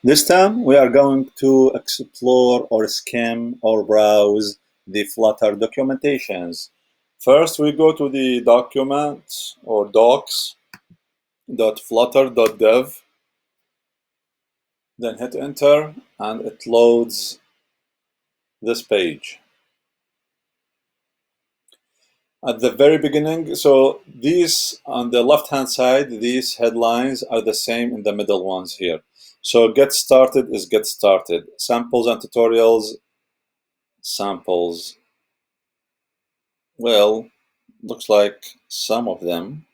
This time we are going to explore or skim or browse the Flutter documentations. First, we go to the document or docs.flutter.dev, then hit enter and it loads this page. At the very beginning, so these on the left hand side, these headlines are the same in the middle ones here. So get started is get started. Samples and tutorials, samples. Well, looks like some of them.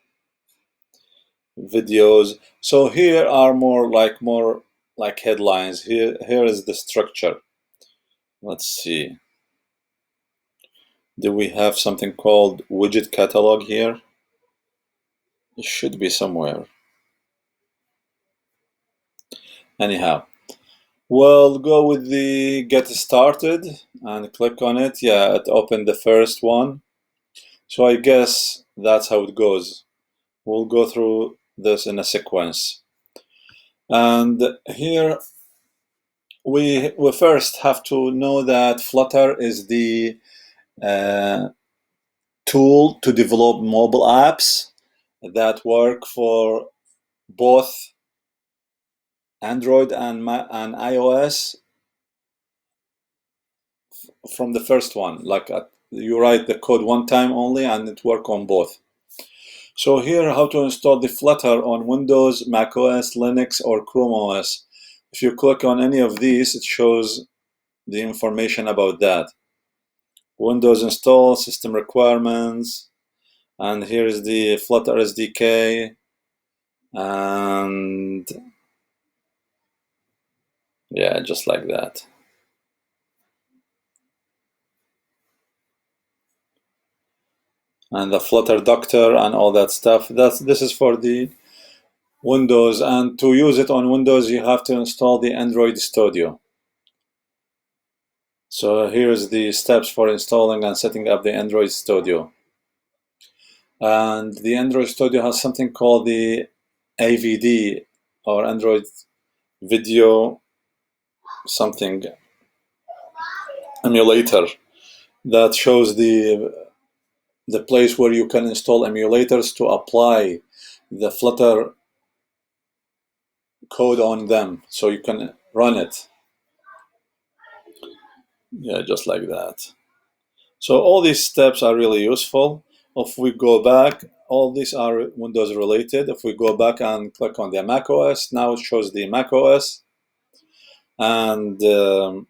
Videos. So here are more like headlines. Here is the structure. Let's see. Do we have something called widget catalog here? It should be somewhere. Anyhow, we'll go with the get started and click on it. Yeah, it opened the first one. So I guess that's how it goes. We'll go through this in a sequence. And here we first have to know that Flutter is the tool to develop mobile apps that work for both Android and iOS from the first one. Like you write the code one time only and it works on both. So here, how to install the Flutter on Windows, Mac OS, Linux, or Chrome OS. If you click on any of these, it shows the information about that. Windows install, system requirements, and here is the Flutter SDK, and yeah, just like that. And the Flutter Doctor and all that stuff. This is for the Windows, and to use it on Windows, you have to install the Android Studio. So here's the steps for installing and setting up the Android Studio. And the Android Studio has something called the AVD, or Android Video something emulator, that shows the place where you can install emulators to apply the Flutter code on them, so you can run it. Yeah, just like that. So all these steps are really useful. If we go back, all these are Windows related. If we go back and click on the Mac OS, now it shows the Mac OS. And here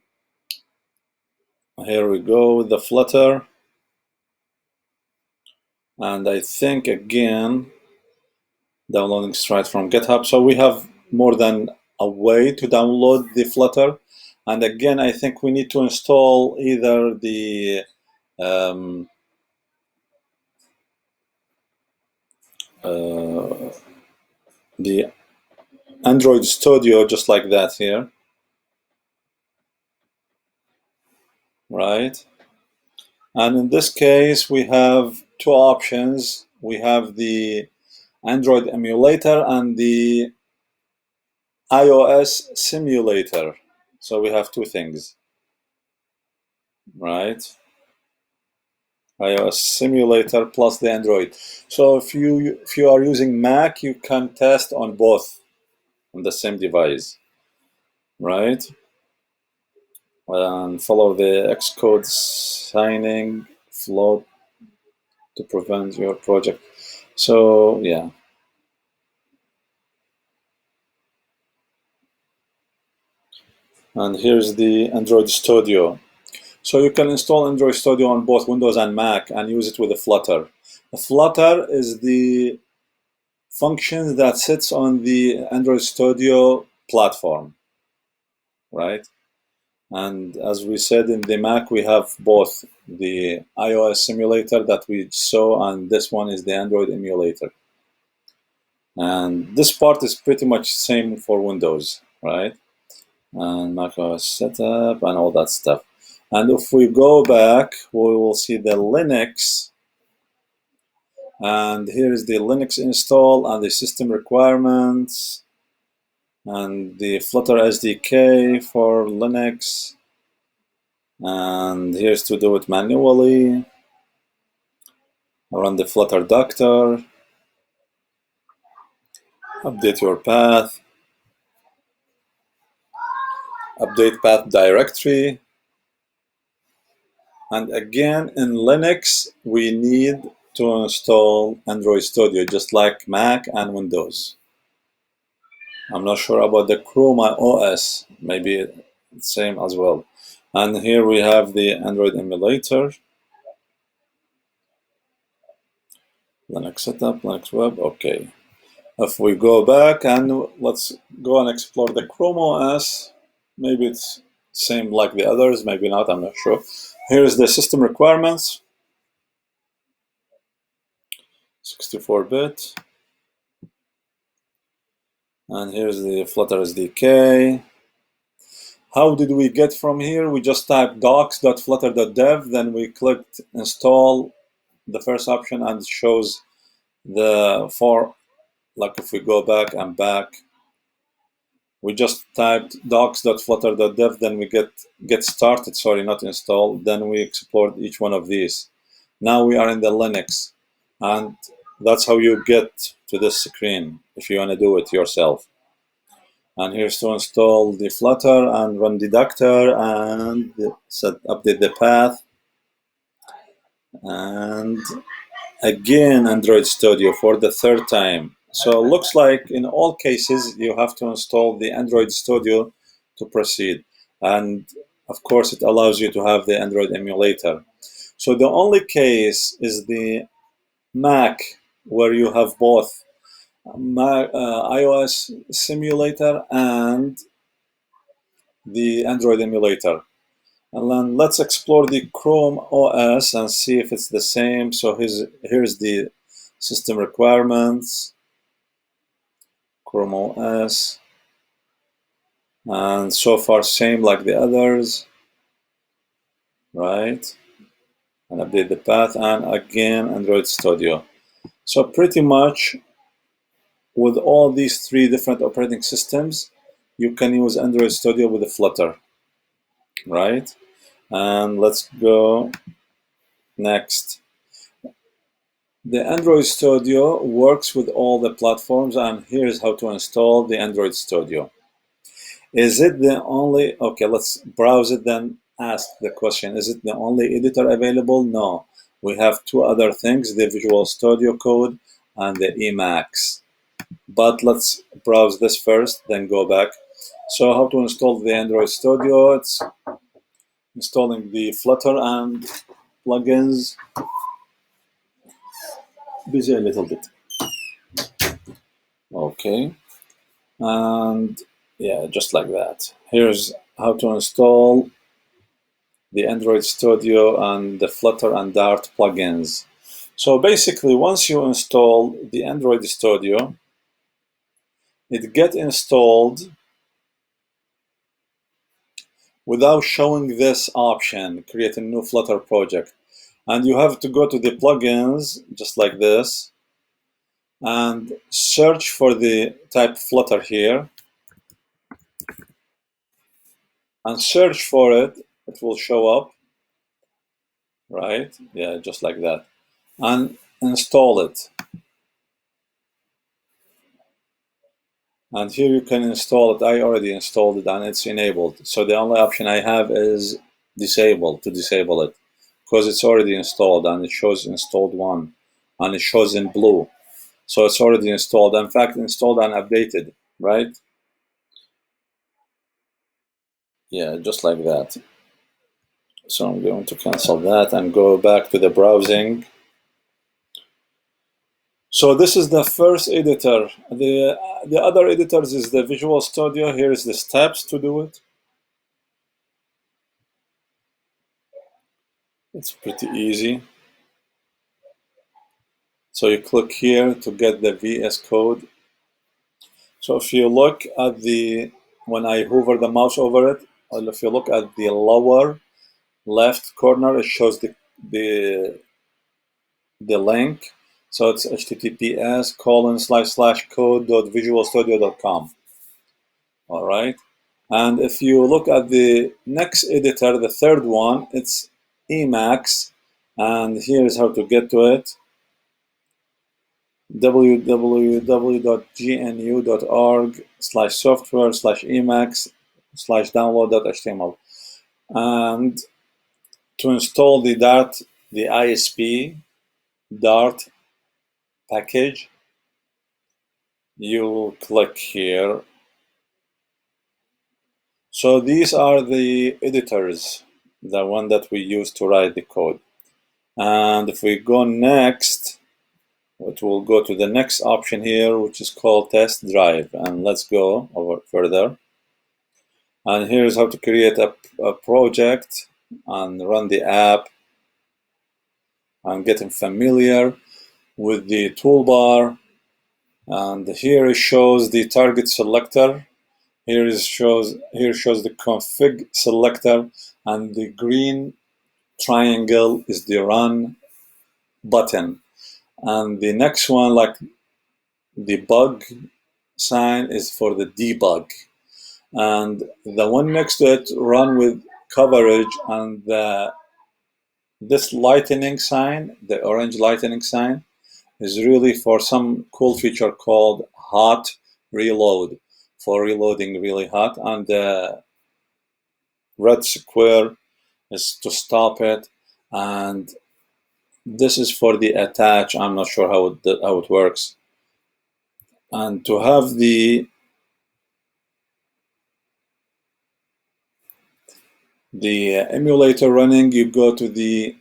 we go with the Flutter. And I think again, downloading straight from GitHub. So we have more than a way to download the Flutter. And again, I think we need to install either the Android Studio, just like that here, right? And in this case, we have two options. We have the Android emulator and the iOS simulator. So we have two things, right? iOS simulator plus the Android. So if you are using Mac, you can test on both on the same device, right? And follow the Xcode signing flow to prevent your project. So yeah. And here's the Android Studio. So you can install Android Studio on both Windows and Mac and use it with the Flutter. The Flutter is the function that sits on the Android Studio platform, right? And as we said, in the Mac, we have both the iOS simulator that we saw, and this one is the Android emulator. And this part is pretty much same for Windows, right? And macOS setup and all that stuff. And if we go back, we will see the Linux. And here is the Linux install and the system requirements. and the Flutter SDK for Linux. And here's to do it manually. Run the Flutter Doctor. Update your path. Update path directory. And again, in Linux, we need to install Android Studio, just like Mac and Windows. I'm not sure about the Chrome OS, maybe it's same as well. And here we have the Android emulator. Linux setup, Linux web, okay. If we go back and let's go and explore the Chrome OS, maybe it's same like the others, maybe not, I'm not sure. Here's the system requirements, 64-bit. And here's the Flutter SDK. How did we get from here? We just typed docs.flutter.dev, then we clicked install, the first option, and it shows the four, like if we go back and back, we just typed docs.flutter.dev, then we get started, sorry, not install, then we explored each one of these. Now we are in the Linux, and that's how you get to this screen if you want to do it yourself. And here's to install the Flutter and run deductor and update the path. And again, Android Studio for the third time. So it looks like in all cases, you have to install the Android Studio to proceed. And of course, it allows you to have the Android emulator. So the only case is the Mac, where you have both iOS simulator and the Android emulator. And then let's explore the Chrome OS and see if it's the same. So here's the system requirements, Chrome OS, and so far same like the others, right? And update the path, and again Android Studio. So pretty much with all these three different operating systems, you can use Android Studio with the Flutter, right? And let's go next. The Android Studio works with all the platforms, and here's how to install the Android Studio. Is it the only, okay, let's browse it, then ask the question, is it the only editor available? No. We have two other things, the Visual Studio Code and the Emacs. But let's browse this first, then go back. So how to install the Android Studio? It's installing the Flutter and plugins. Busy a little bit. Okay. And yeah, just like that. Here's how to install the Android Studio and the Flutter and Dart plugins. So basically, once you install the Android Studio, it gets installed without showing this option, create a new Flutter project. And you have to go to the plugins, just like this, and search for the type Flutter here, and search for it. It will show up, right? Yeah, just like that. And install it. And here you can install it. I already installed it and it's enabled. So the only option I have is disable, to disable it, because it's already installed and it shows installed one and it shows in blue. So it's already installed. In fact, installed and updated, right? Yeah, just like that. So I'm going to cancel that and go back to the browsing. So this is the first editor. The other editors is the Visual Studio. Here is the steps to do it. It's pretty easy. So you click here to get the VS Code. So if you look at when I hover the mouse over it, or if you look at the lower left corner, it shows the link. So it's https://code.visualstudio.com. All right. And if you look at the next editor, the third one, it's Emacs. And here's how to get to it. www.gnu.org/software/emacs/download.html. And to install the Dart, the ISP Dart package, you click here. So these are the editors, the one that we use to write the code. And if we go next, it will go to the next option here, which is called test drive. And let's go over further. And here's how to create a project and run the app and getting familiar with the toolbar. And here it shows the target selector. Here shows the config selector, and the green triangle is the run button. And the next one, like the bug sign, is for the debug. And the one next to it, run with coverage, and this lightning sign, the orange lightning sign, is really for some cool feature called hot reload, for reloading really hot. And the red square is to stop it. And this is for the attach. I'm not sure how it works. And to have the emulator running, you go to the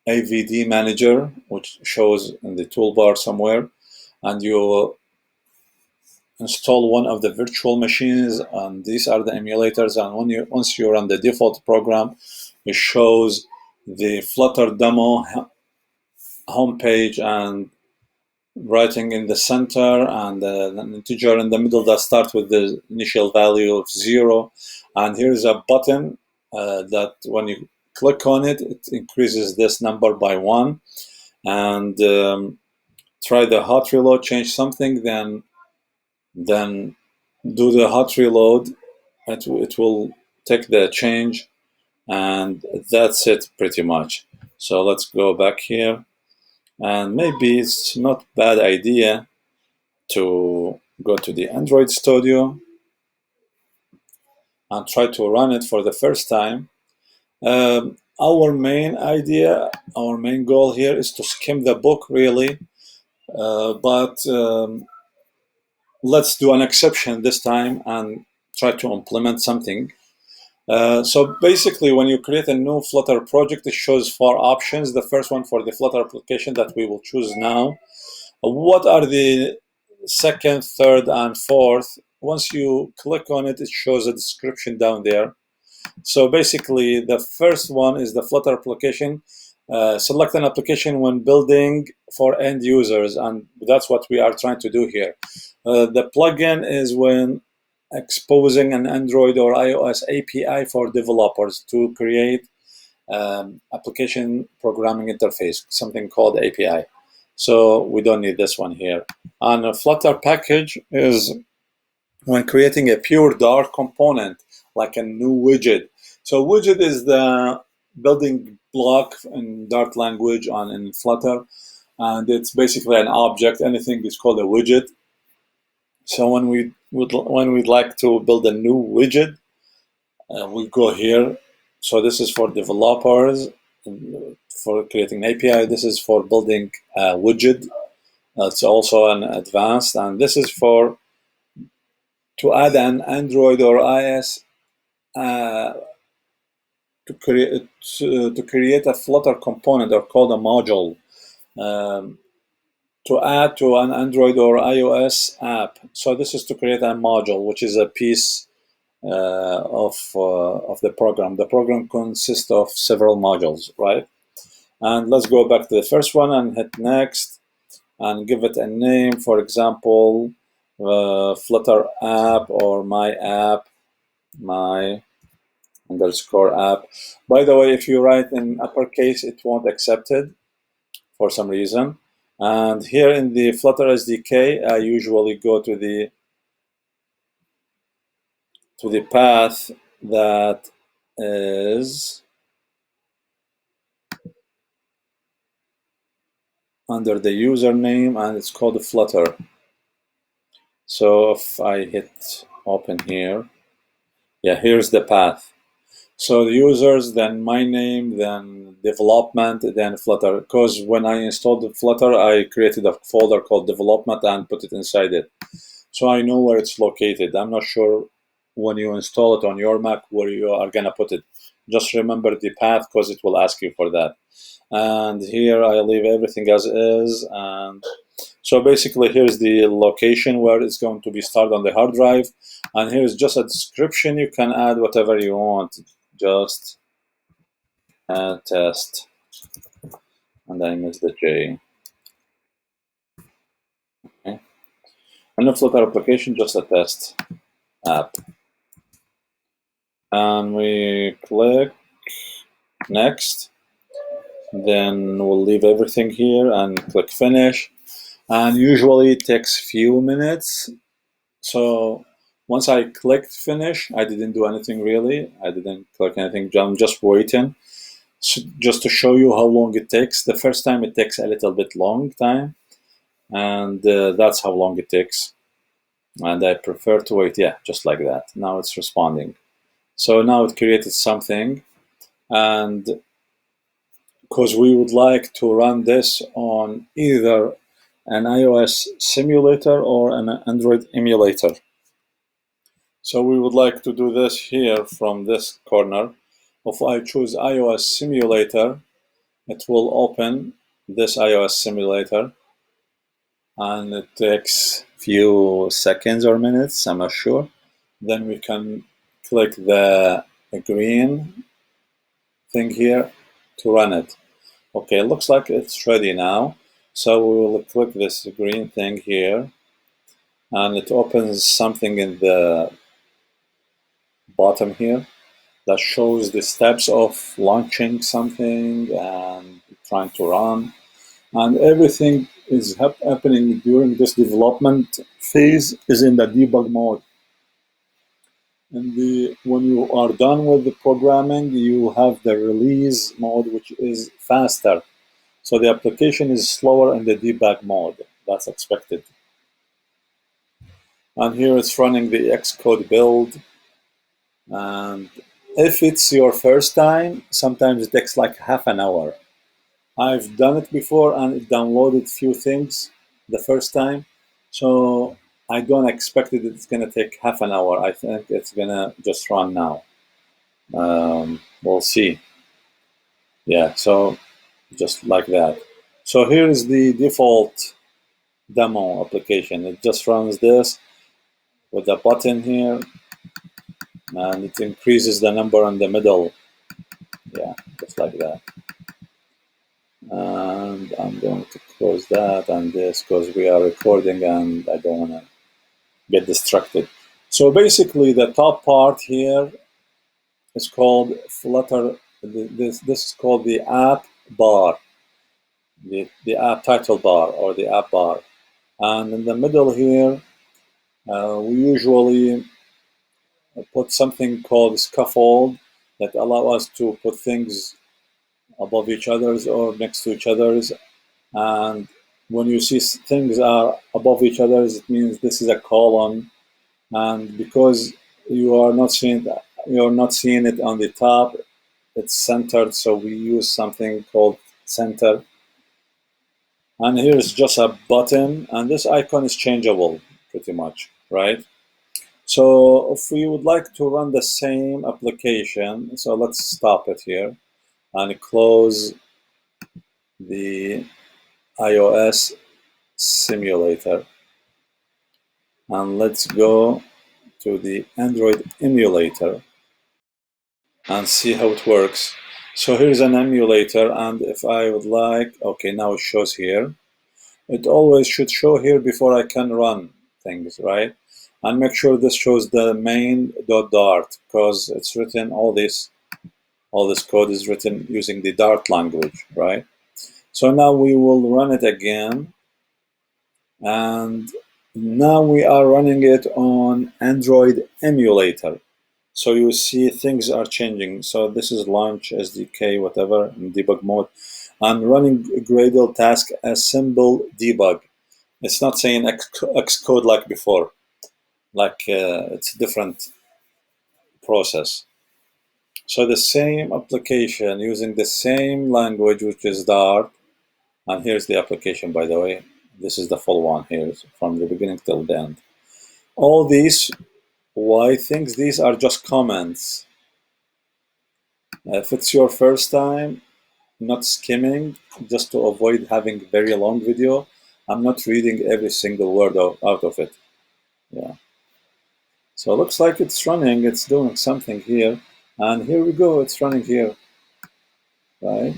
AVD manager, which shows in the toolbar somewhere, and you install one of the virtual machines, and these are the emulators. And once you run the default program, it shows the Flutter demo homepage and writing in the center, and an integer in the middle that starts with the initial value of 0. And here's a button that when you click on it, it increases this number by 1. And try the hot reload, change something, then do the hot reload. It will take the change, and that's it pretty much. So let's go back here, and maybe it's not bad idea to go to the Android Studio and try to run it for the first time. Our main idea, our main goal here is to skim the book, really, but let's do an exception this time and try to implement something. So basically, when you create a new Flutter project, it shows 4 options. The first one for the Flutter application that we will choose now. What are the second, third, and fourth? Once you click on it, it shows a description down there. So basically, the first one is the Flutter application. Select an application when building for end users, and that's what we are trying to do here. The plugin is when exposing an Android or iOS API for developers to create application programming interface, something called API. So we don't need this one here. And a Flutter package is when creating a pure Dart component, like a new widget. So widget is the building block in Dart language and in Flutter, and it's basically an object. Anything is called a widget. So when we'd like to build a new widget, we go here. So this is for developers, for creating an API. This is for building a widget. It's also an advanced, and this is for to add an Android or iOS to create a Flutter component, or called a module, to add to an Android or iOS app. So this is to create a module, which is a piece of the program. The program consists of several modules, right? And let's go back to the first one and hit next and give it a name. For example, Flutter app, or my app, my underscore app. By the way, if you write in uppercase, it won't accept it for some reason. And here in the Flutter SDK, I usually go to the to the path that is under the username, and it's called Flutter. So if I hit open here, yeah, here's the path. So the users, then my name, then development, then Flutter. Because when I installed the Flutter, I created a folder called development and put it inside it. So I know where it's located. I'm not sure when you install it on your Mac where you are gonna put it. Just remember the path because it will ask you for that. And here I leave everything as is. And so basically here's the location where it's going to be stored on the hard drive. And here's just a description. You can add whatever you want. Just add test. And I missed the J. Okay. And the Flutter application, just a test app. And we click next. Then we'll leave everything here and click finish. And usually it takes few minutes. So once I clicked finish, I didn't do anything really. I didn't click anything. I'm just waiting. So just to show you how long it takes. The first time it takes a little bit long time. And that's how long it takes. And I prefer to wait, yeah, just like that. Now it's responding. So now it created something. And because we would like to run this on either an iOS simulator or an Android emulator. So we would like to do this here from this corner. If I choose iOS simulator, it will open this iOS simulator, and it takes few seconds or minutes, I'm not sure. Then we can click the green thing here to run it. Okay, it looks like it's ready now. So we will click this green thing here, and it opens something in the bottom here that shows the steps of launching something and trying to run. And everything is happening during this development phase is in the debug mode. And when you are done with the programming, you have the release mode, which is faster. So the application is slower in the debug mode. That's expected. And here it's running the Xcode build. And if it's your first time, sometimes it takes like half an hour. I've done it before and it downloaded few things the first time. So I don't expect it. It's going to take half an hour. I think it's going to just run now. We'll see. Yeah, so just like that. So here is the default demo application. It just runs this with a button here, and it increases the number in the middle. Yeah, just like that. And I'm going to close that and this because we are recording and I don't want to get distracted. So basically the top part here is called Flutter. This is called the app bar, the app title bar or the app bar. And in the middle here, we usually put something called scaffold that allow us to put things above each other's or next to each other's. And when you see things are above each other's, it means this is a column. And because you're not seeing it on the top, it's centered. So we use something called center. And here's just a button, and this icon is changeable pretty much, right? So if we would like to run the same application, so let's stop it here and close the iOS simulator. And let's go to the Android emulator and see how it works. So here's an emulator, and if I would like, okay, now it shows here. It always should show here before I can run things, right? And make sure this shows the main.dart because it's written, all this code is written using the Dart language, right? So now we will run it again. And now we are running it on Android emulator. So you see things are changing. So this is launch SDK, whatever, in debug mode. I'm running Gradle task assemble debug. It's not saying Xcode like before. Like it's a different process. So the same application using the same language, which is Dart. And here's the application, by the way. This is the full one here from the beginning till the end. All these why things, these are just comments. If it's your first time, not skimming, just to avoid having very long video, I'm not reading every single word out of it. Yeah. So it looks like it's running, it's doing something here. And here we go, it's running here, right?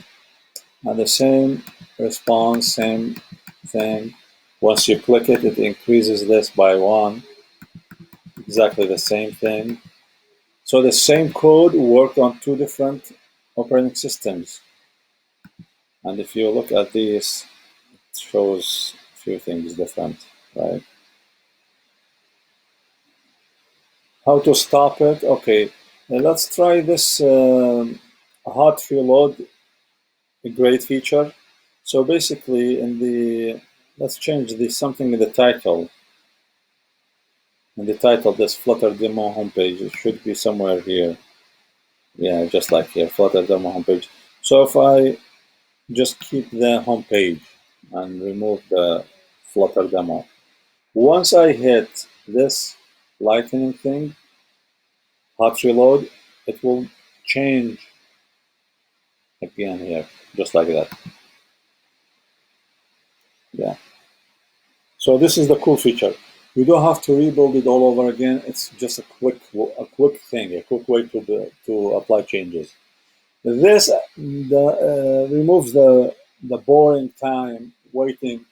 And the same response, same thing. Once you click it, it increases this by 1. Exactly the same thing. So the same code worked on 2 different operating systems. And if you look at these, it shows a few things different, right? How to stop it? Okay, let's try this hot reload, a great feature. So basically let's change something in the title. In the title, this Flutter demo homepage, it should be somewhere here. Yeah, just like here, Flutter demo homepage. So if I just keep the homepage and remove the Flutter demo. Once I hit this lightning thing, hot reload, it will change again here, just like that. Yeah. So this is the cool feature. You don't have to rebuild it all over again. It's just a quick thing, a quick way to apply changes. This removes the boring time waiting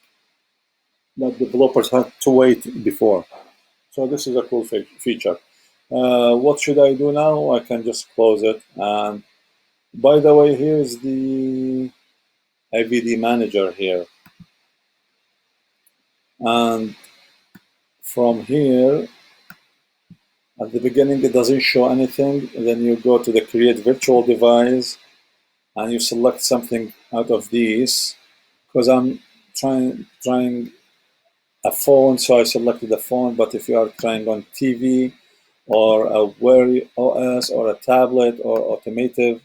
that developers had to wait before. So this is a cool feature. What should I do now? I can just close it. And by the way, here's the IVD manager here. And from here, at the beginning, it doesn't show anything. Then you go to the create virtual device and you select something out of these. Because I'm trying a phone, so I selected a phone. But if you are trying on TV or a Wear OS or a tablet or automotive,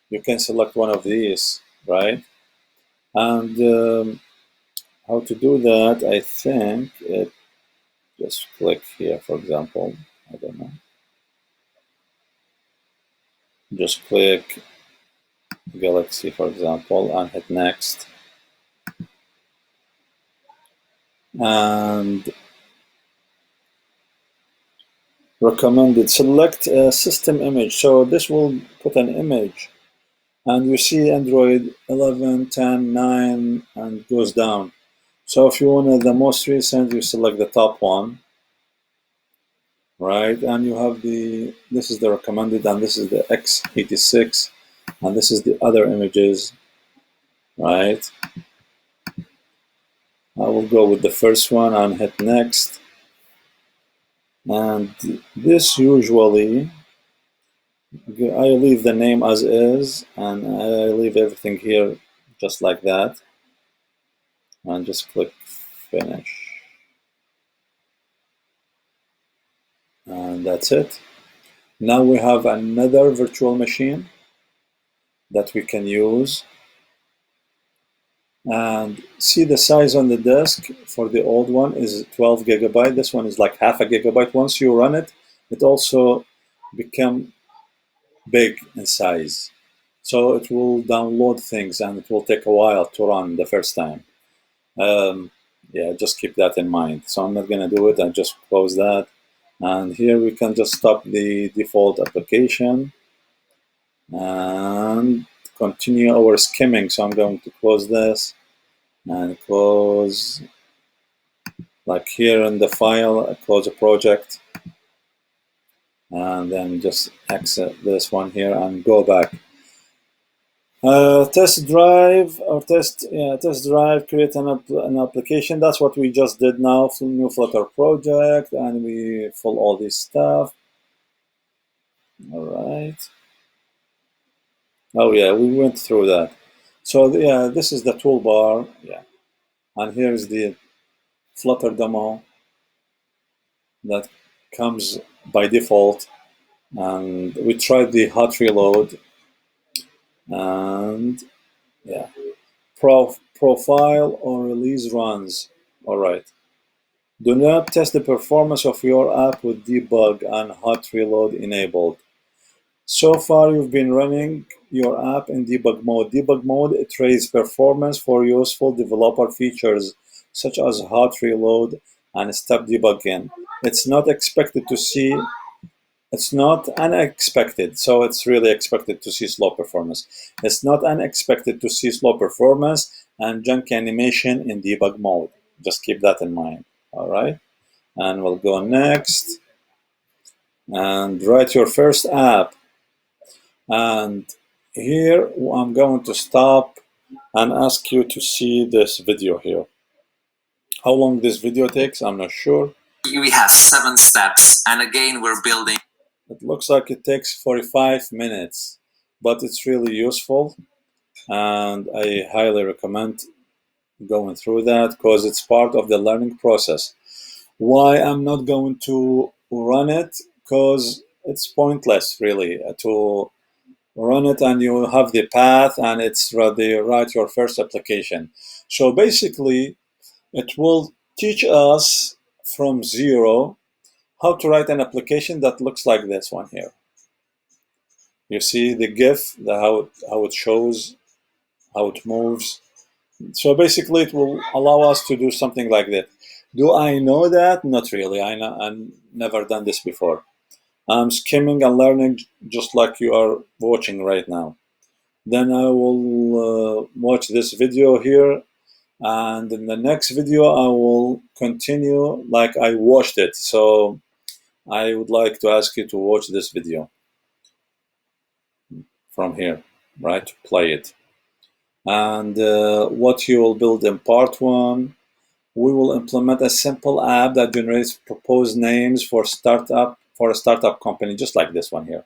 you can select one of these, right? And how to do that, I think just click here, for example. I don't know. Just click Galaxy, for example, and hit next. And recommended, select a system image. So this will put an image. And you see Android 11, 10, 9, and goes down. So if you want the most recent, you select the top one. Right, and you have this is the recommended, and this is the x86, and this is the other images, right? I will go with the first one and hit next. And this usually, I leave the name as is, and I leave everything here just like that, and just click finish. And that's it. Now we have another virtual machine that we can use. And see the size on the disk for the old one is 12 gigabyte. This one is like half a gigabyte. Once you run it, it also become big in size. So it will download things and it will take a while to run the first time. Yeah, just keep that in mind. So I'm not gonna do it. I just close that. And here we can just stop the default application and continue our skimming. So I'm going to close this and close, like here in the file, close a project, and then just exit this one here and go back. Test drive, create an application. That's what we just did now, new Flutter project, and we fill all this stuff. All right. Oh yeah, we went through that. So yeah, this is the toolbar. Yeah, and here's the Flutter demo that comes by default. And we tried the hot reload, and yeah, profile or release runs. All right. Do not test the performance of your app with debug and hot reload enabled. So far, you've been running your app in debug mode. Debug mode, it trades performance for useful developer features such as hot reload and step debugging. It's not expected to see, it's not unexpected, so it's really expected to see slow performance. It's not unexpected to see slow performance and junk animation in debug mode. Just keep that in mind, all right? And we'll go next and write your first app. And here I'm going to stop and ask you to see this video here. How long this video takes, I'm not sure. We have 7 steps, and again we're building. It looks like it takes 45 minutes, but it's really useful, and I highly recommend going through that because it's part of the learning process. Why I'm not going to run it? Because it's pointless, really, to run it and you have the path and it's ready, write your first application. So basically, it will teach us from zero how to write an application that looks like this one here. You see the GIF, how it shows, how it moves. So basically, it will allow us to do something like that. Do I know that? Not really. I've never done this before. I'm skimming and learning just like you are watching right now. Then I will watch this video here, and in the next video I will continue like I watched it. So I would like to ask you to watch this video from here, right? Play it. And what you will build in part one, we will implement a simple app that generates proposed names for a startup company, just like this one here.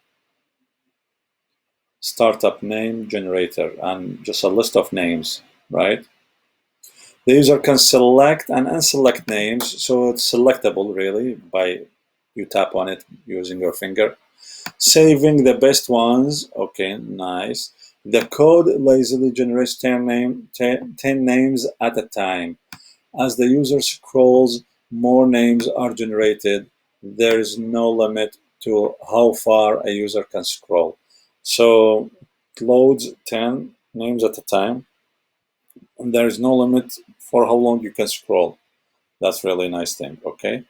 Startup name generator, and just a list of names, right? The user can select and unselect names, so it's selectable really by you tap on it using your finger. Saving the best ones, okay, nice. The code lazily generates 10 names at a time. As the user scrolls, more names are generated. There is no limit to how far a user can scroll. So it loads 10 names at a time, and there is no limit for how long you can scroll. That's really nice thing, okay?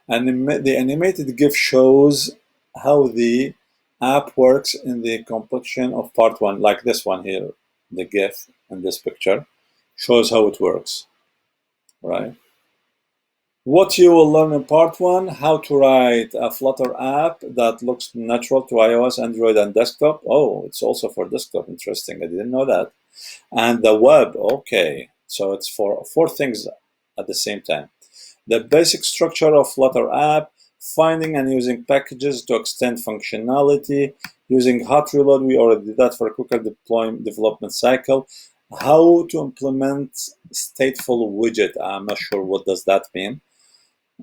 And the animated GIF shows how the app works in the completion of part one, like this one here, the GIF in this picture, shows how it works, right? What you will learn in part one, how to write a Flutter app that looks natural to iOS, Android, and desktop. Oh, it's also for desktop, interesting, I didn't know that. And the web, okay. So it's for 4 things at the same time. The basic structure of Flutter app, finding and using packages to extend functionality, using hot reload, we already did that for a quicker development cycle. How to implement stateful widget, I'm not sure what does that mean.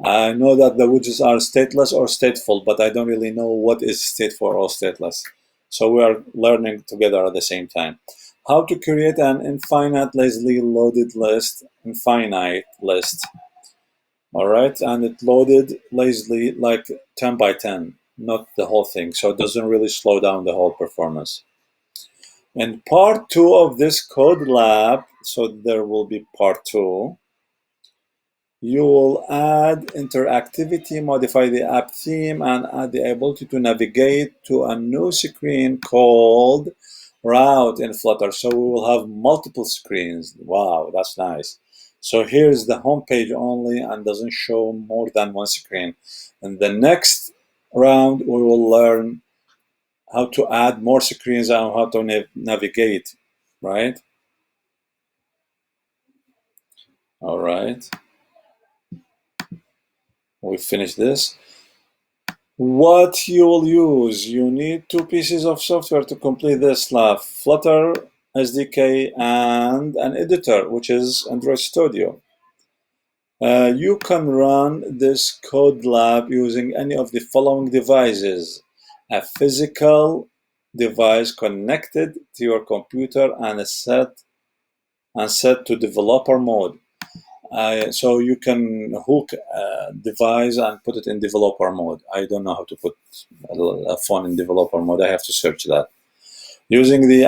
I know that the widgets are stateless or stateful, but I don't really know what is stateful or stateless. So we are learning together at the same time. How to create an lazily loaded list, infinite list. All right, and it loaded lazily like 10 by 10, not the whole thing. So it doesn't really slow down the whole performance. In part two of this code lab, so there will be part two, you will add interactivity, modify the app theme, and add the ability to navigate to a new screen called Route in Flutter. So we will have multiple screens. Wow, that's nice. So here's the home page only and doesn't show more than one screen. In the next round, we will learn how to add more screens and how to navigate, right? All right. We finish this. What you will use, you need two pieces of software to complete this lab: Flutter SDK and an editor, which is Android Studio. You can run this code lab using any of the following devices: a physical device connected to your computer and set to developer mode. So you can hook a device and put it in developer mode. I don't know how to put a phone in developer mode. I have to search that. Using the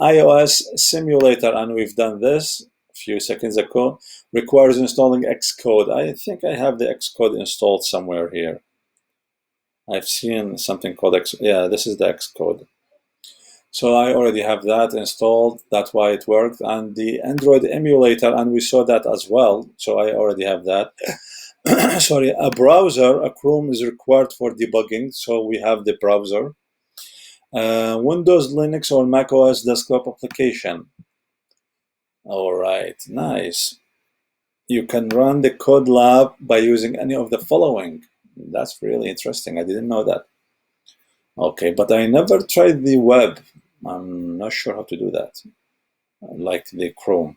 iOS simulator, and we've done this a few seconds ago, requires installing Xcode. I think I have the Xcode installed somewhere here. I've seen something called yeah, this is the Xcode. So I already have that installed. That's why it worked. And the Android emulator, and we saw that as well. So I already have that. Sorry, a browser, a Chrome is required for debugging. So we have the browser. Windows, Linux, or Mac OS desktop application. All right, nice. You can run the code lab by using any of the following. That's really interesting. I didn't know that. Okay, but I never tried the web. I'm not sure how to do that. Like the Chrome.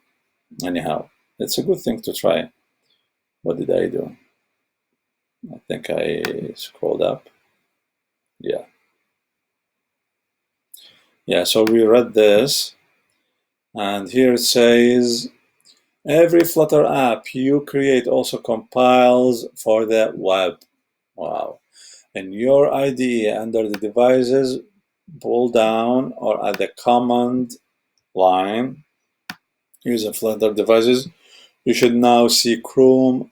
Anyhow, it's a good thing to try. What did I do? I think I scrolled up. Yeah. Yeah, so we read this. And here it says, every Flutter app you create also compiles for the web. Wow. In your IDE, under the devices, pull down or at the command line, using Flutter devices, you should now see Chrome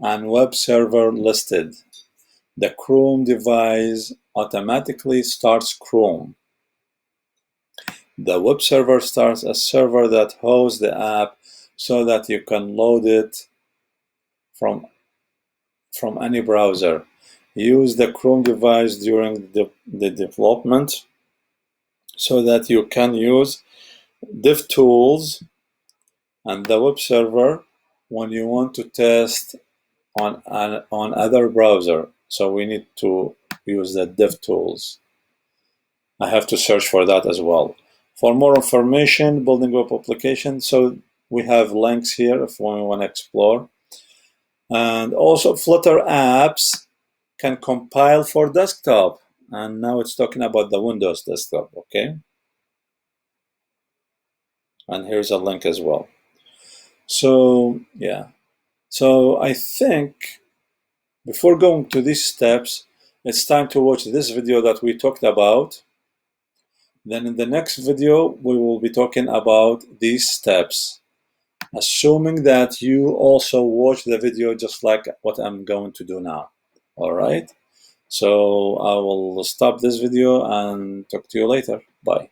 and web server listed. The Chrome device automatically starts Chrome. The web server starts a server that hosts the app so that you can load it from any browser. Use the Chrome device during the development so that you can use DevTools and the web server when you want to test on other browser. So we need to use the DevTools. I have to search for that as well. For more information, building web application, so we have links here if we want to explore. And also Flutter apps can compile for desktop. And now it's talking about the Windows desktop, okay? And here's a link as well. So, yeah. So I think before going to these steps, it's time to watch this video that we talked about. Then in the next video, we will be talking about these steps, assuming that you also watch the video just like what I'm going to do now. All right? So I will stop this video and talk to you later. Bye.